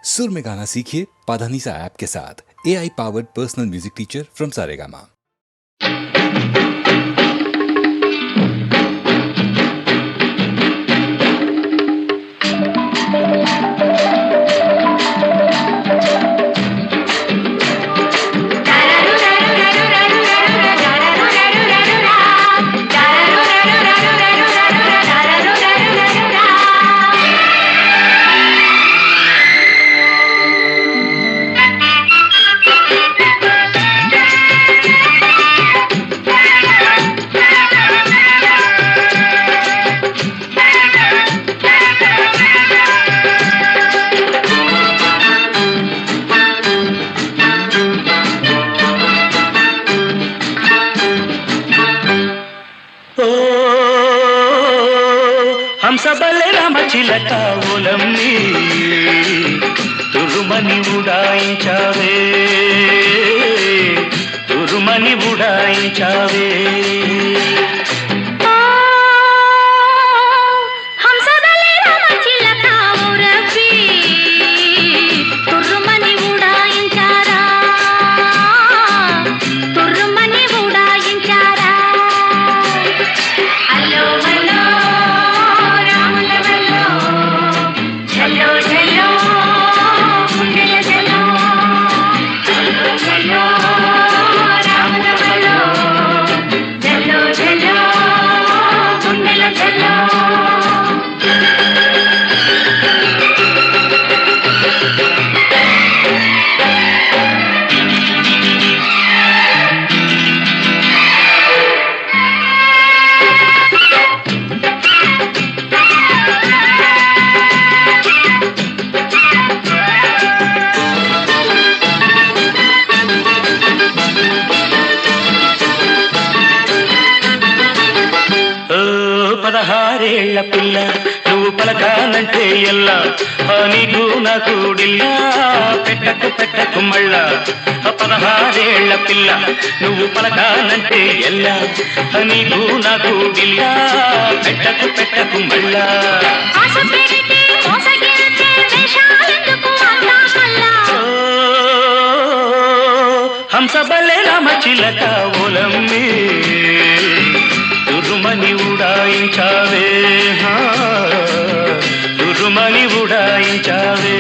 सुर में गाना सीखिए पाधानीसा ऐप के साथ। AI powered personal music teacher from Saregama. హంసబలే రామచిలక ఓలమ్మి తురుమని ఉడాయించావే తురుమని ఉడాయించావే పదహారేళ్ల పిల్ల నువ్వు పలకానంటే ఎల్లా నీకు నాకు డిల్లా పెట్టకు మళ్ళా పదహారేళ్ల పిల్ల నువ్వు పలకానంటే ఎల్లా నీకు నాకు డిల్లా పెట్టకు మళ్ళా హంసబలే రామచిలక ఓలమ్మి తురుమని ఉడాయించావే తురుమని ఉడాయించావే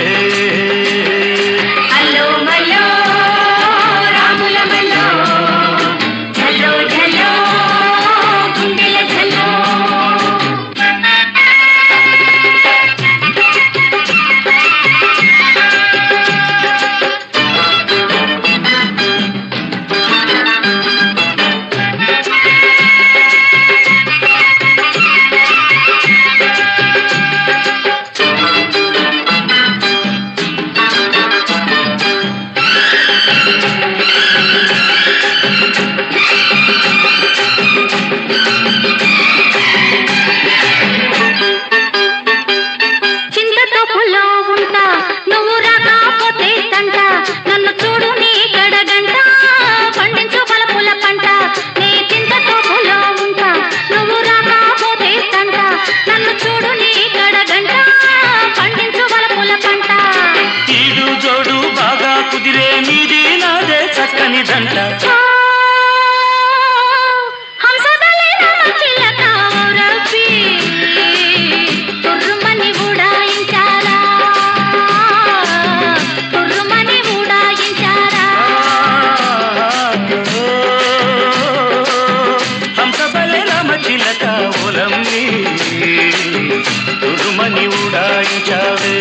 తురుమని ఉడాయించావే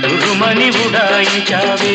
తురుమని ఉడాయించావే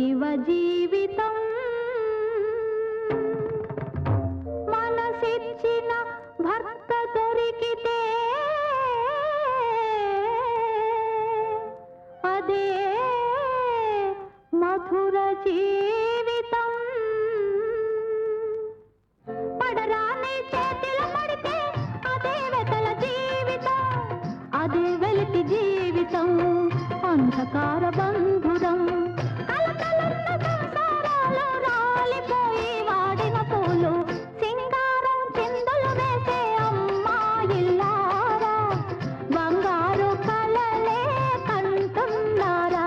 పార్థివ జీవితం మనసిచ్చిన భర్త దొరికితే అదే మధుర జీవితం. పడరాని చేతిలో పడితే అదే వెతల జీవితం, అదే వెలితి జీవితం, అంధకార బంధురం. కలకలున్న సంసారాలు రాలిపోయి వాడిన పూలు, సింగారం చిందులు వేసే అమ్మాయిల్లారా, బంగారు కలలే కంటున్నారా.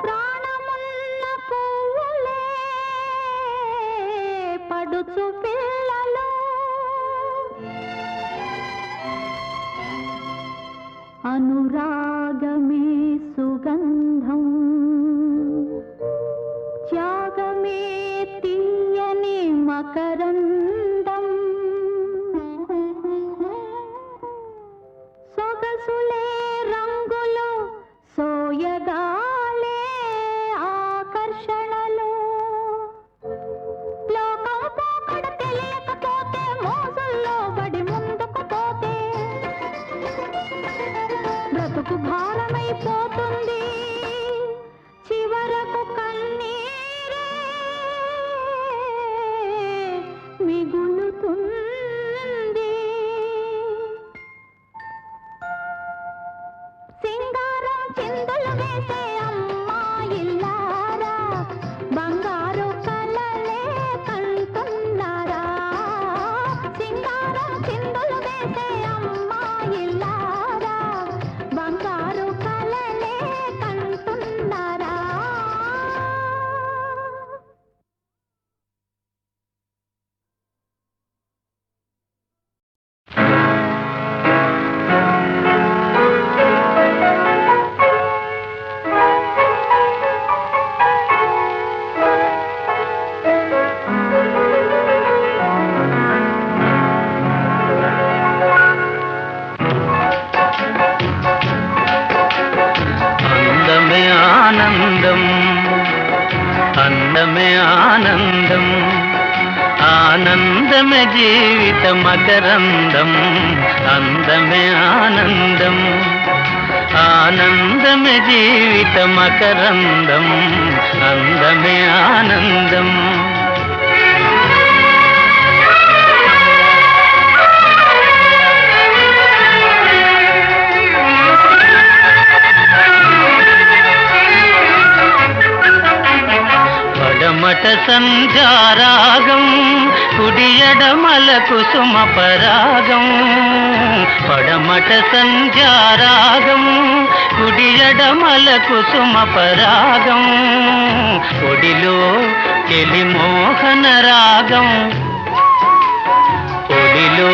ప్రాణమున్న పువ్వులే పడుచు పిల్లలు, అనురాగమే సుగంధం, త్యాగమే తీయని మకరందం, సొగసులే రంగులు, సోయగాలే ఆకర్షణలు. లోకం పోకడ తెలియకపోతే మోజుల్లో పడి ముందుకు పోతే బ్రతుకు భారమైపోతుంది, చివరకు కన్నీరే మిగులుతుంది. సింగారం చిందులు వేసే అమ్మాయిల్లారా, బంగారు కలలే కంటున్నారా. సింగారం చిందులు వేసే అమ్మాయిల్లారా, బంగారు కలలే కంటున్నారా. అందమే ఆనందం, అందమే ఆనందం, ఆనందమే జీవిత మకరందం, అందమే ఆనందం, ఆనందమే జీవిత మకరందం, అందమే ఆనందం. పడమట సంధ్యారాగం, కుడియడమల కుసుమ పరాగం, పడమట సంధ్యారాగం, కుడియడమల కుసుమ పరాగం, ఒడిలో చెలిమోహన రాగం, ఒడిలో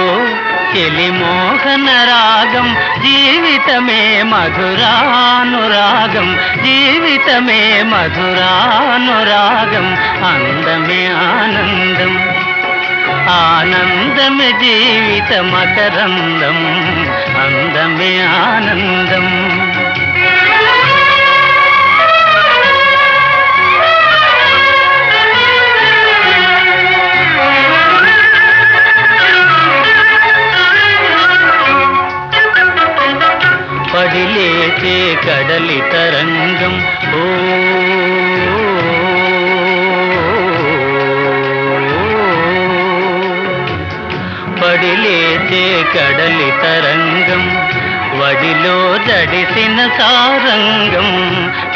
చెలిమోహన రాగం, జీవితమే మధురానురాగం, జీవితమే మధురానురాగం, అందమే ఆనందం, ఆనందమే జీవిత మకరందం, అందమే ఆనందం. పడిలేచే కడలి తరంగం, ఓ పడిలేచే కడలి తరంగం, వడిలో జడిసిన సారంగం,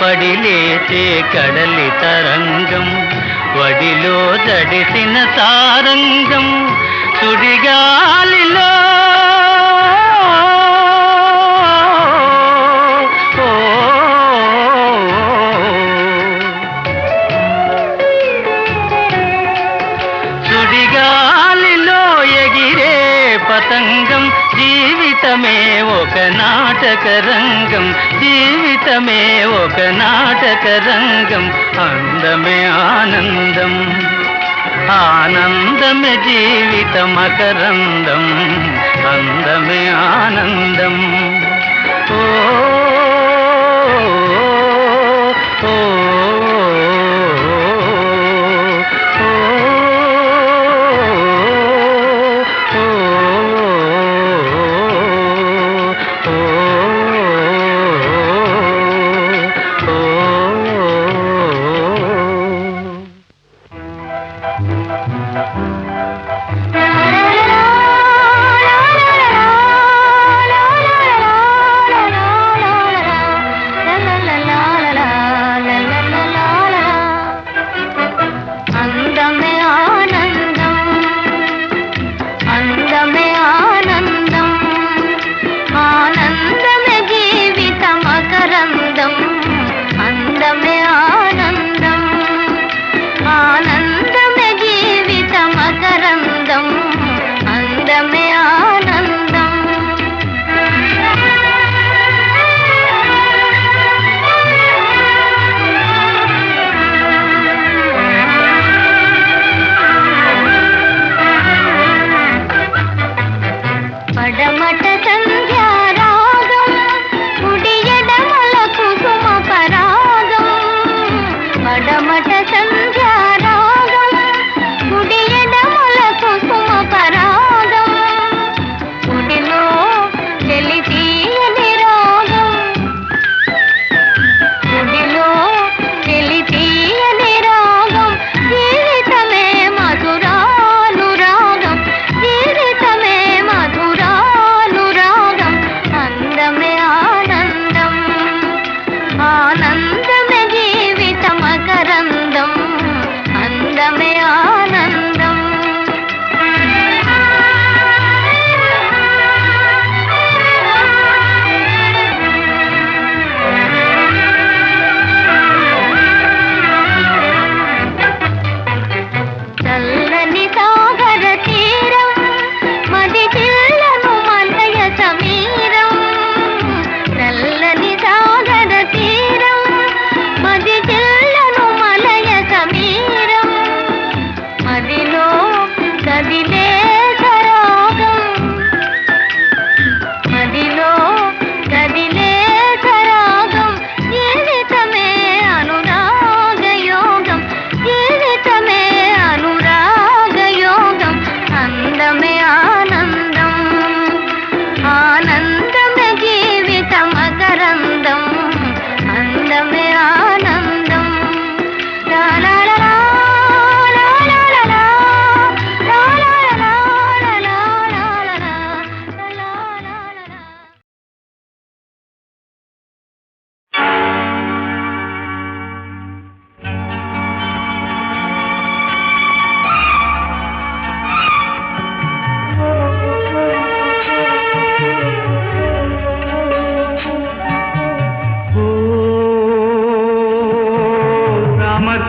పడిలేచే కడలి తరంగం, వడిలో జడిసిన సారంగం, సుడిగాలిలో సుడిగాలిలో ఎగిరే పతంగం, జీవితమే ఒక నాటక రంగం, జీవితమే ఒక నాటక రంగం, అందమే ఆనందం, ఆనందమే జీవిత మకరందం, అందమే ఆనందం. ఓ ఓ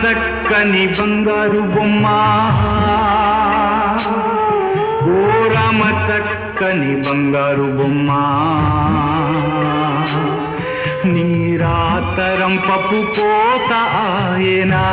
చక్కని బంగారు బొమ్మ, ఓ రామ చక్కని బంగారు బొమ్మ, నీరాతరం పప్పు పోత ఆయనా.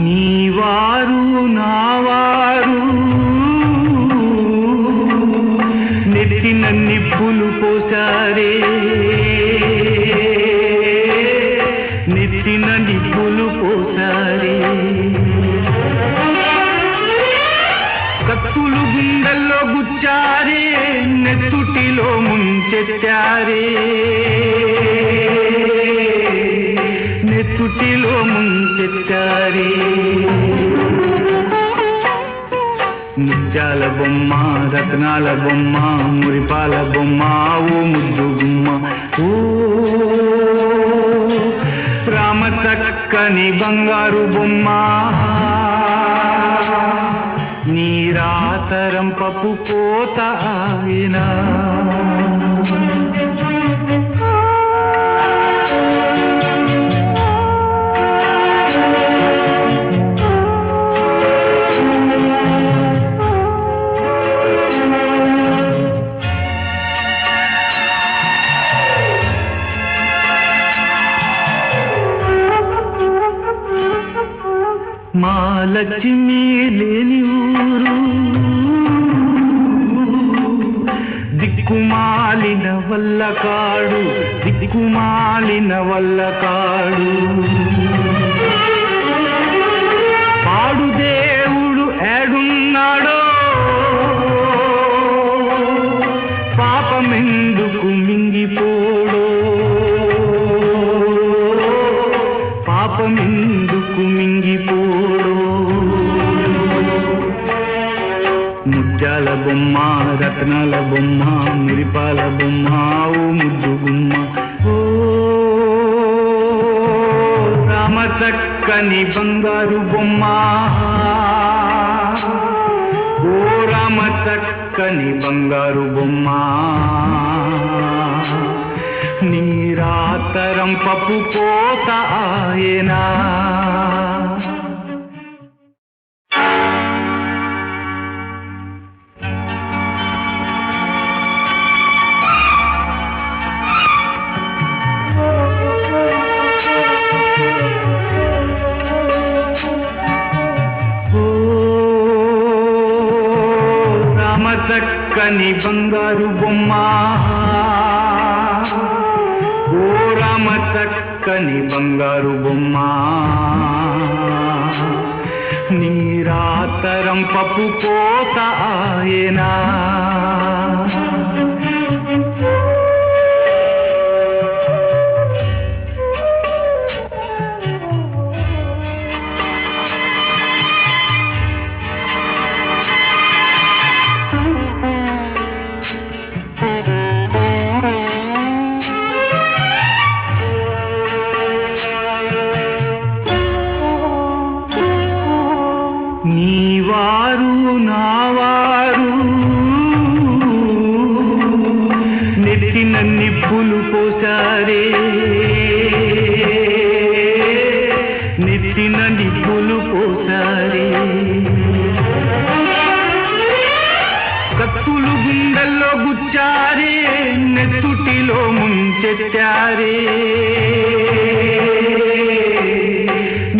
నీవారు నావారు నెత్తిన నిప్పులు పోసారే, నెత్తిన నిప్పులు పోసారే, కత్తులు గుండెల్లో గుచ్చారే, నెత్తుటిలో ముంచెత్తారే, నెత్తుటిలో ముంచెత్తారే. ముత్యాల బొమ్మ, రత్నాల బొమ్మ, మురిపాల బొమ్మ, ఓ ముద్దు గుమ్మ, ఓ చక్కని బంగారు బొమ్మ నీరాతరం పప్పు కోత అయినా మా లక్ష్మి లేని ఊరు దిక్కుమాలిన వల్ల కాడు దిక్కుమాలిన వల్ల కాడు పాడు దేవుడు ఏడున్నాడో పాపమెందుకు మింగిపోడో పాపమెందుకు మింగిపోడో ముత్యాల బొమ్మ రత్నాల బొమ్మ మురిపాల బొమ్మ ఓ ముద్దు గుమ్మ ఓ రామ చక్కని బంగారు బొమ్మ ఓ రామ చక్కని బంగారు బొమ్మ నీరాతరం పప్పు కోత ఆయనా చక్కని బంగారు బొమ్మ ఓ రామ చక్కని బంగారు బొమ్మ నీరాతరం పప్పు కోత ఆయనా నీవారు నావారు నెత్తిన నిప్పులు పోసారే నెత్తిన నిప్పులు పోసారే కత్తులు గుండెల్లో గుచ్చారే నెత్తుటిలో ముంచెత్తారే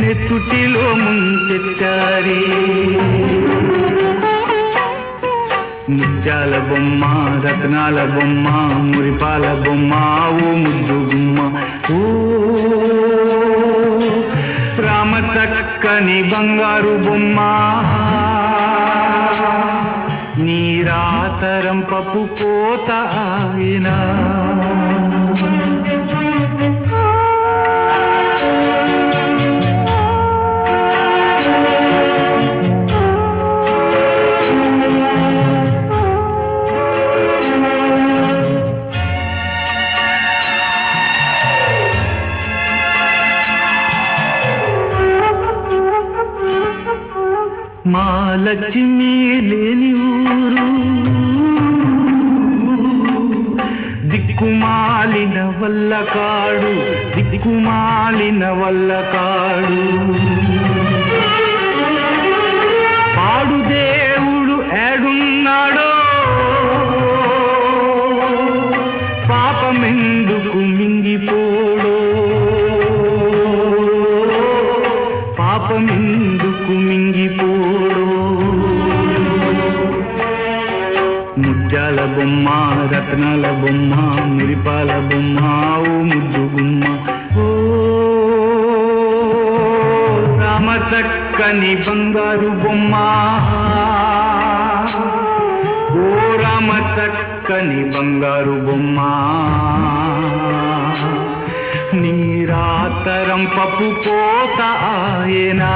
నెత్తుటిలో ముంచెత్తారే ముత్యాల బొమ్మ రత్నాల బొమ్మ మురిపాల బొమ్మ ఓ ముద్దు గుమ్మ ఓ రామ చక్కని బంగారు బొమ్మ నీరాతరం పప్పు కోత ఆయనా మా లక్ష్మి లేని ఊరు దిక్కుమాలిన వల్ల కాడు దిక్కుమాలిన వల్ల కాడు పాడు దేవుడు ఏడున్నాడో పాపమెందుకు మింగిపోడో పాపమెందుకు మింగిపోడో ముత్యాల బొమ్మ రత్నాల బొమ్మ మురిపాల బొమ్మ ఓ ముద్దు గుమ్మ ఓ రామ చక్కని బంగారు బొమ్మ ఓ రామ చక్కని బంగారు బొమ్మ నీరాతరం పప్పు కోత ఆయనా